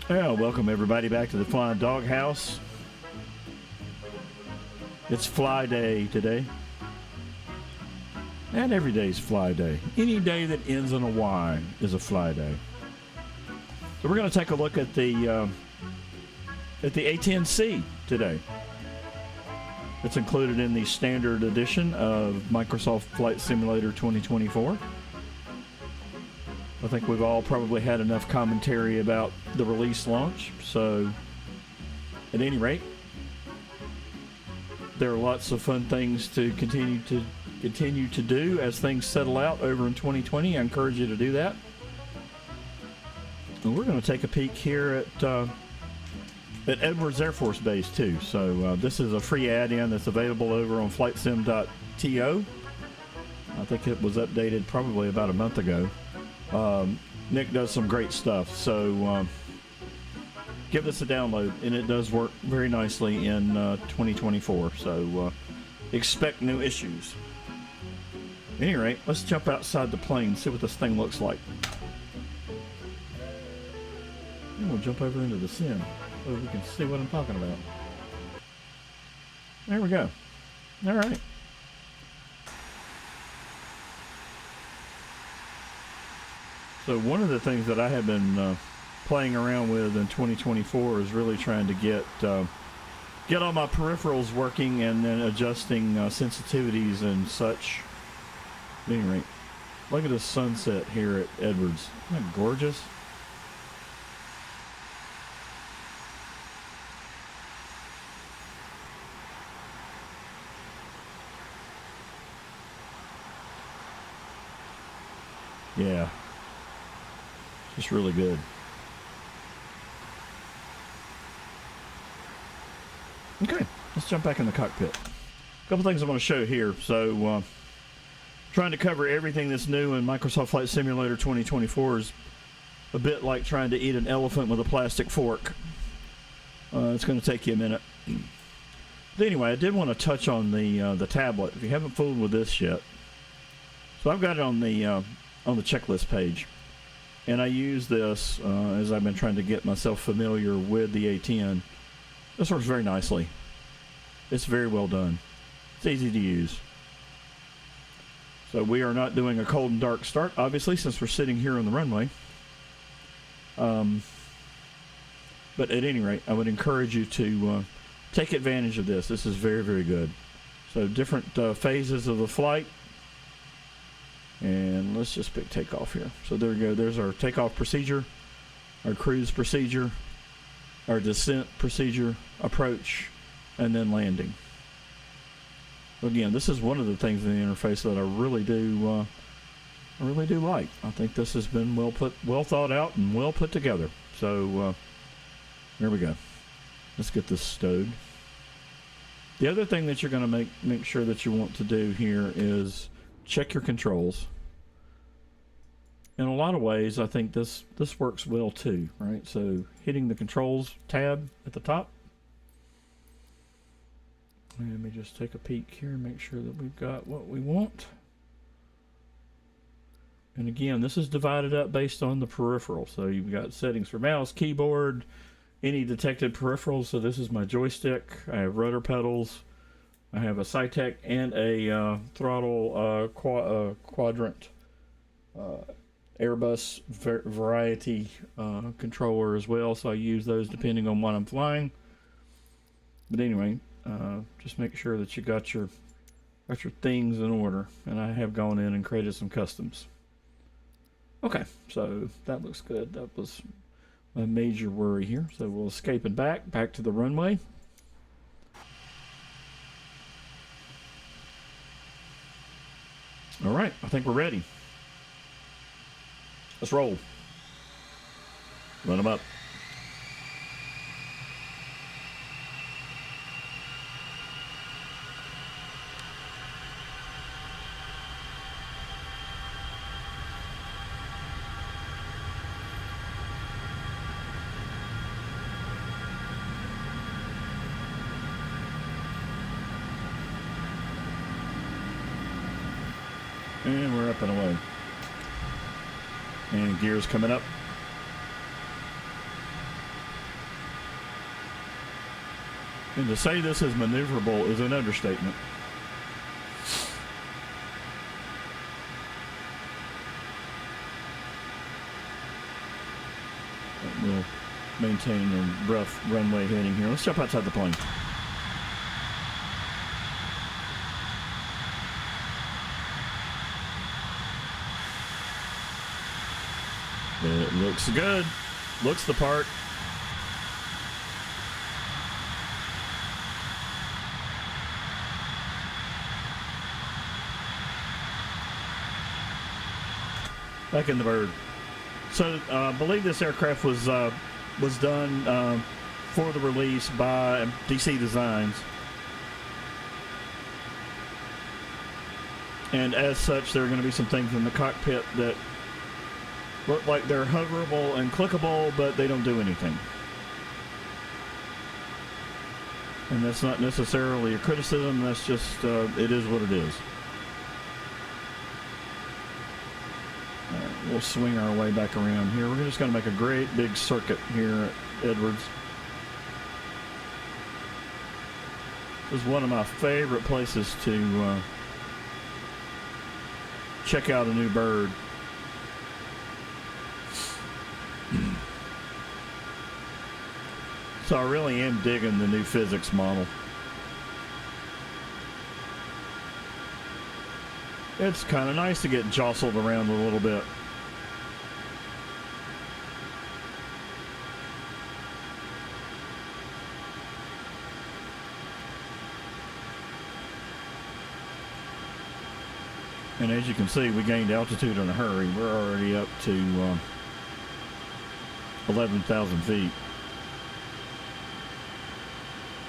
Well, welcome everybody back to the Flying Doghouse. It's Fly Day today. And every day's Fly Day. Any day that ends in a Y is a Fly Day. So we're going to take a look at the A-10C today. It's included in the standard edition of Microsoft Flight Simulator 2024. I think we've all probably had enough commentary about the release launch, so at any rate, there are lots of fun things to continue to do as things settle out over in 2020. I encourage you to do that. And we're going to take a peek here at Edwards Air Force Base too. So this is a free add-in that's available over on Flightsim.to. I think it was updated probably about a month ago. Nick does some great stuff, so give this a download, and it does work very nicely in 2024, so expect new issues. At any rate, let's jump outside the plane and see what this thing looks like. And we'll jump over into the sim so we can see what I'm talking about. There we go. All right. So one of the things that I have been playing around with in 2024 is really trying to get all my peripherals working and then adjusting sensitivities and such. At any rate, look at the sunset here at Edwards. Isn't that gorgeous? Yeah. Just really good. Okay, let's jump back in the cockpit. A couple things I want to show here. So, trying to cover everything that's new in Microsoft Flight Simulator 2024 is a bit like trying to eat an elephant with a plastic fork. It's going to take you a minute. But anyway, I did want to touch on the tablet. If you haven't fooled with this yet, so I've got it on the checklist page. And I use this as I've been trying to get myself familiar with the A-10. This works very nicely. It's very well done. It's easy to use. So we are not doing a cold and dark start, obviously, since we're sitting here on the runway. But at any rate, I would encourage you to take advantage of this. This is very, very good. So different phases of the flight. And let's just pick takeoff here. So there we go. There's our takeoff procedure, our cruise procedure, our descent procedure, approach, and then landing. Again, this is one of the things in the interface that I really do like. I think this has been well thought out, and well put together. So there we go. Let's get this stowed. The other thing that you're going to make sure that you want to do here is check your controls. In a lot of ways, I think this works well too, right? So hitting the controls tab at the top. Let me just take a peek here and make sure that we've got what we want. And again, this is divided up based on the peripheral. So you've got settings for mouse, keyboard, any detected peripherals. So this is my joystick. I have rudder pedals. I have a SciTech and a throttle quadrant Airbus variety controller as well. So I use those depending on what I'm flying. But anyway, just make sure that you got your things in order. And I have gone in and created some customs. Okay, so that looks good. That was a major worry here. So we'll escape and back to the runway. All right, I think we're ready. Let's roll. Run them up. And we're up and away. And gears coming up. And to say this is maneuverable is an understatement. We'll maintain a rough runway heading here. Let's jump outside the plane. It looks good. Looks the part. Back in the bird. So I believe this aircraft was done for the release by DC Designs, and as such, there are going to be some things in the cockpit that look like they're hoverable and clickable, but they don't do anything. And that's not necessarily a criticism. That's just it is what it is. We'll swing our way back around here. We're just going to make a great big circuit here at Edwards. This is one of my favorite places to check out a new bird. So I really am digging the new physics model. It's kind of nice to get jostled around a little bit. And as you can see, we gained altitude in a hurry. We're already up to 11,000 feet.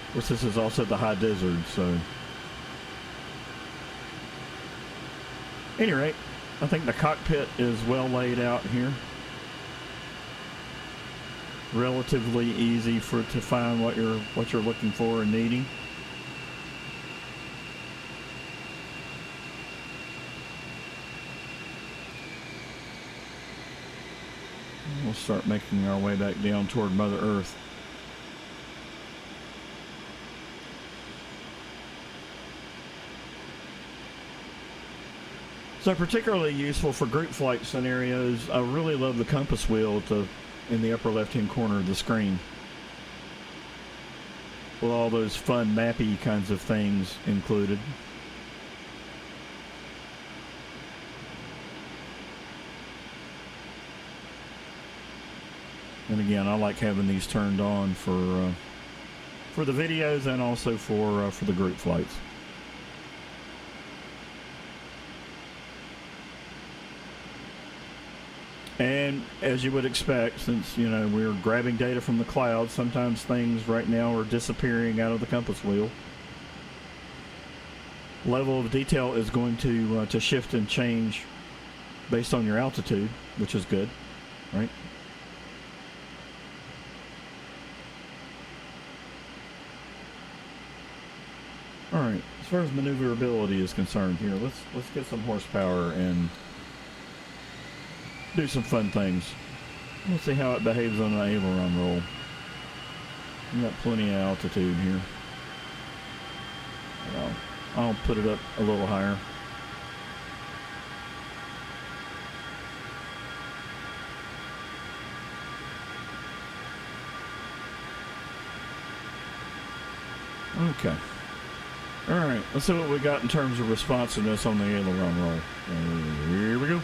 Of course, this is also the high desert, so. At any rate, I think the cockpit is well laid out here. Relatively easy to find what you're looking for and needing. We'll start making our way back down toward Mother Earth. So particularly useful for group flight scenarios. I really love the compass wheel in the upper left-hand corner of the screen, with all those fun mappy kinds of things included. And again, I like having these turned on for the videos and also for the group flights. And as you would expect, since we're grabbing data from the cloud, sometimes things right now are disappearing out of the compass wheel. Level of detail is going to shift and change based on your altitude, which is good, right? All right, as far as maneuverability is concerned here, let's get some horsepower and do some fun things. We'll see how it behaves on an aileron roll. We got plenty of altitude here. I'll put it up a little higher. Okay. All right, let's see what we got in terms of responsiveness on the aileron roll. Here we go.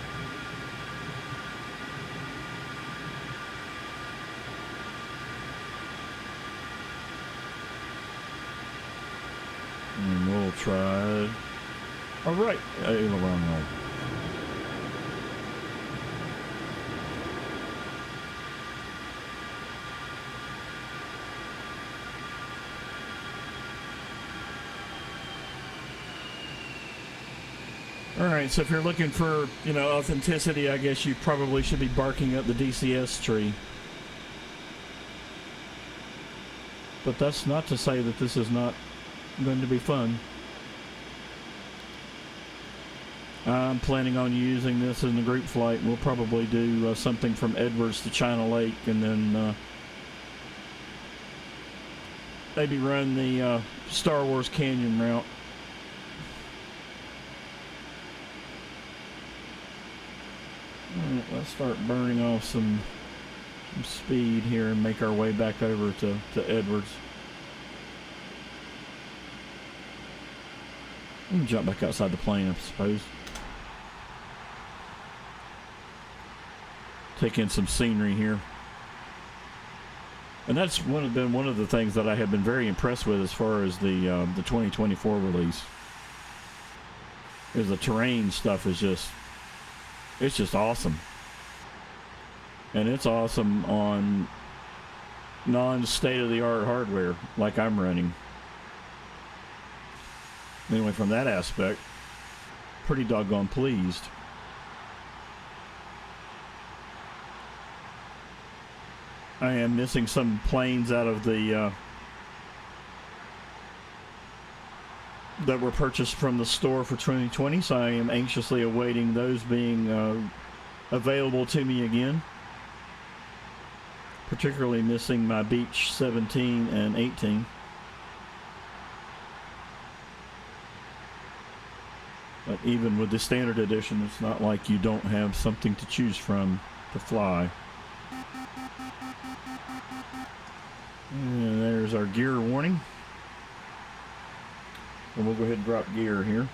And we'll try. All right, aileron roll. Alright, so if you're looking for, authenticity, I guess you probably should be barking up the DCS tree. But that's not to say that this is not going to be fun. I'm planning on using this in the group flight. We'll probably do something from Edwards to China Lake, and then maybe run the Star Wars Canyon route. All right, let's start burning off some speed here and make our way back over to Edwards. I'm gonna jump back outside the plane, I suppose. Take in some scenery here. And that's been one of the things that I have been very impressed with as far as the 2024 release. Is the terrain stuff is it's just awesome. And it's awesome on non-state-of-the-art hardware like I'm running. Anyway, from that aspect, pretty doggone pleased. I am missing some planes out of the that were purchased from the store for 2020, so I am anxiously awaiting those being available to me again. Particularly missing my Beach 17 and 18. But even with the standard edition, it's not like you don't have something to choose from to fly. And there's our gear warning. And we'll go ahead and drop gear here.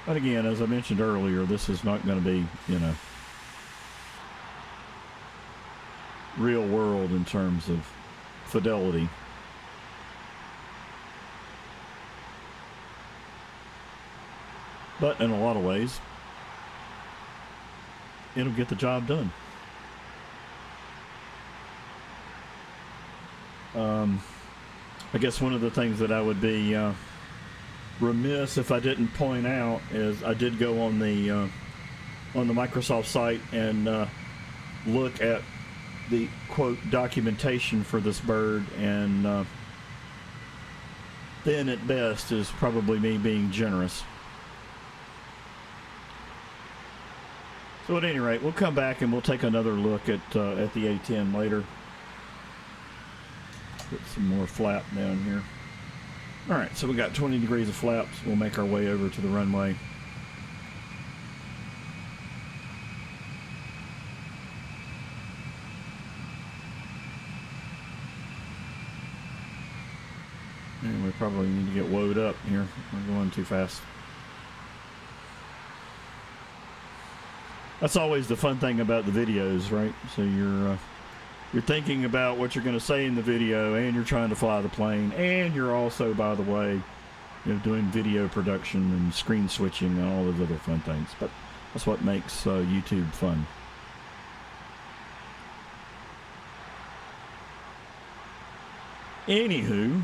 But again, as I mentioned earlier, this is not going to be, real world in terms of fidelity. But in a lot of ways, it'll get the job done. I guess one of the things that I would be remiss if I didn't point out is I did go on the Microsoft site and look at the quote documentation for this bird, and thin at best is probably me being generous. So at any rate, we'll come back and we'll take another look at the A-10 later. Put some more flap down here. All right, so we got 20 degrees of flaps. We'll make our way over to the runway. And we probably need to get woed up here. We're going too fast. That's always the fun thing about the videos, right? So you're thinking about what you're going to say in the video, and you're trying to fly the plane, and you're also, by the way, doing video production and screen switching and all those other fun things. But that's what makes YouTube fun. Anywho,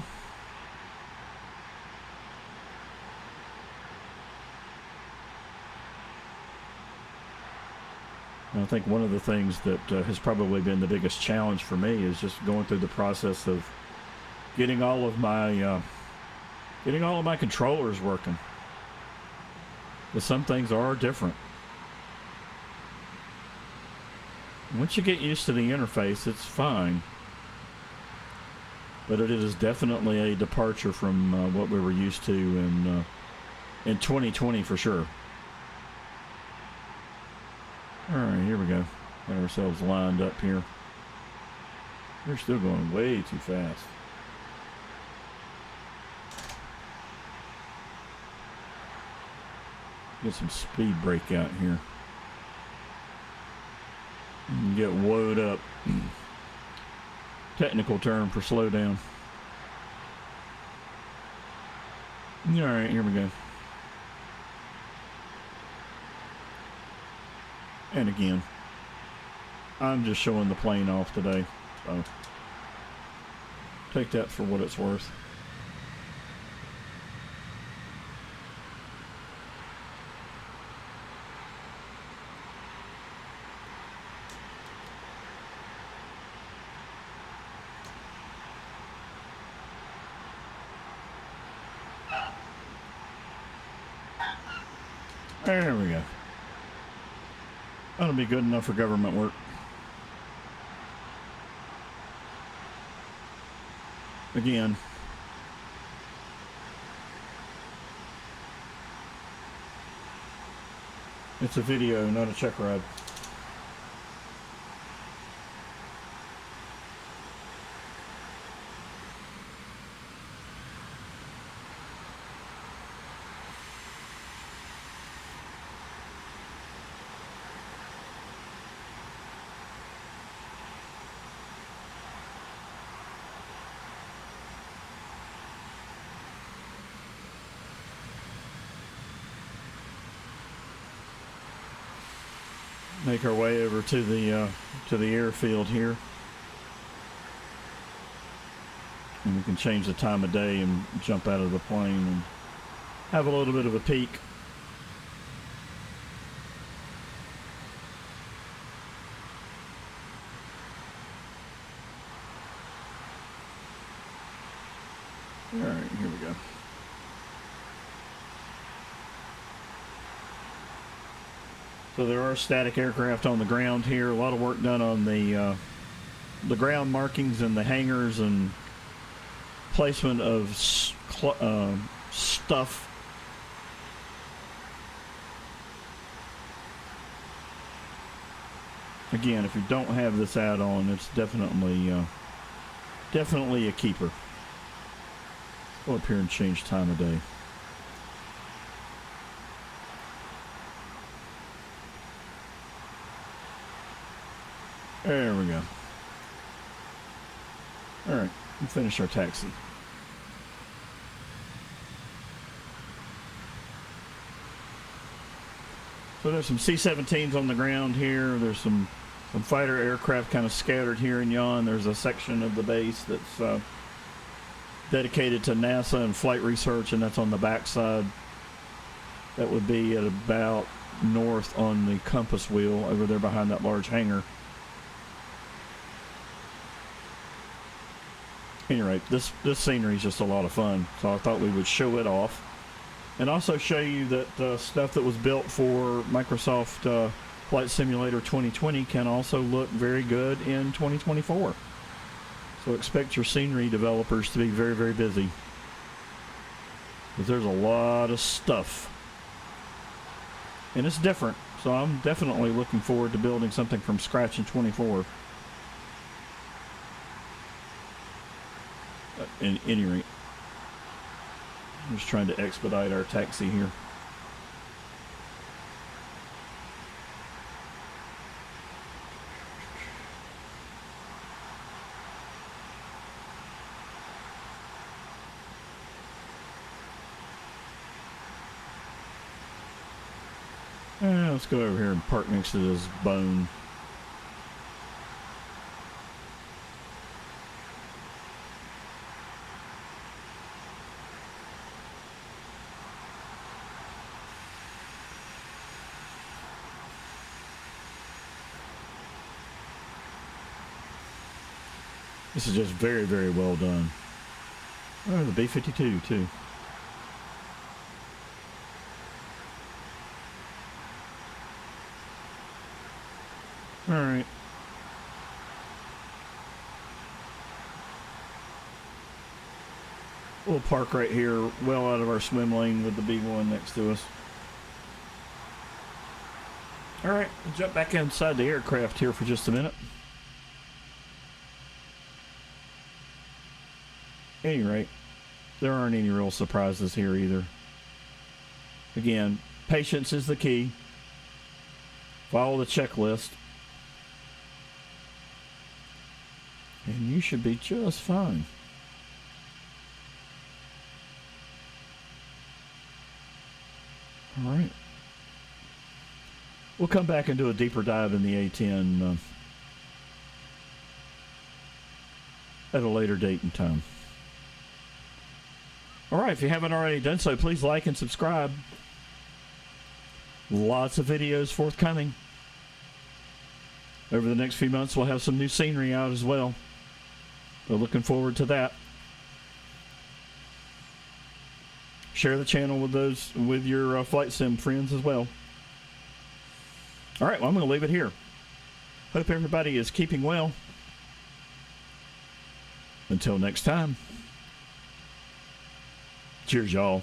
I think one of the things that has probably been the biggest challenge for me is just going through the process of getting all of my controllers working. Because some things are different. Once you get used to the interface, it's fine. But it is definitely a departure from what we were used to in 2020 for sure. Alright, here we go. Got ourselves lined up here. We're still going way too fast. Get some speed break out here. And get woed up. Technical term for slow down. Alright, here we go. And again, I'm just showing the plane off today, so take that for what it's worth. There we go. That'll be good enough for government work. Again, it's a video, not a check ride. Make our way over to the airfield here, and we can change the time of day and jump out of the plane and have a little bit of a peek. All right, here we go. So there are static aircraft on the ground here. A lot of work done on the ground markings and the hangars and placement of stuff. Again, if you don't have this add-on, it's definitely a keeper. Go up here and change time of day. There we go. All right, we finish our taxi. So there's some C-17s on the ground here. There's some fighter aircraft kind of scattered here and yon. There's a section of the base that's dedicated to NASA and flight research, and that's on the backside. That would be at about north on the compass wheel over there behind that large hangar. Anyway, this scenery is just a lot of fun, so I thought we would show it off and also show you that stuff that was built for Microsoft Flight Simulator 2020 can also look very good in 2024. So expect your scenery developers to be very, very busy, because there's a lot of stuff and it's different, so I'm definitely looking forward to building something from scratch in 24. In any rate, I'm just trying to expedite our taxi here. Let's go over here and park next to this bone. This is just very, very well done. Oh, the B-52 too. All right. We'll park right here, well out of our swim lane with the B-1 next to us. All right, we'll jump back inside the aircraft here for just a minute. At any rate, there aren't any real surprises here either. Again, patience is the key. Follow the checklist, and you should be just fine. All right. We'll come back and do a deeper dive in the A-10 at a later date and time. All right, if you haven't already done so, please like and subscribe. Lots of videos forthcoming. Over the next few months, we'll have some new scenery out as well. So looking forward to that. Share the channel with your flight sim friends as well. All right, well, I'm going to leave it here. Hope everybody is keeping well. Until next time. Cheers, y'all.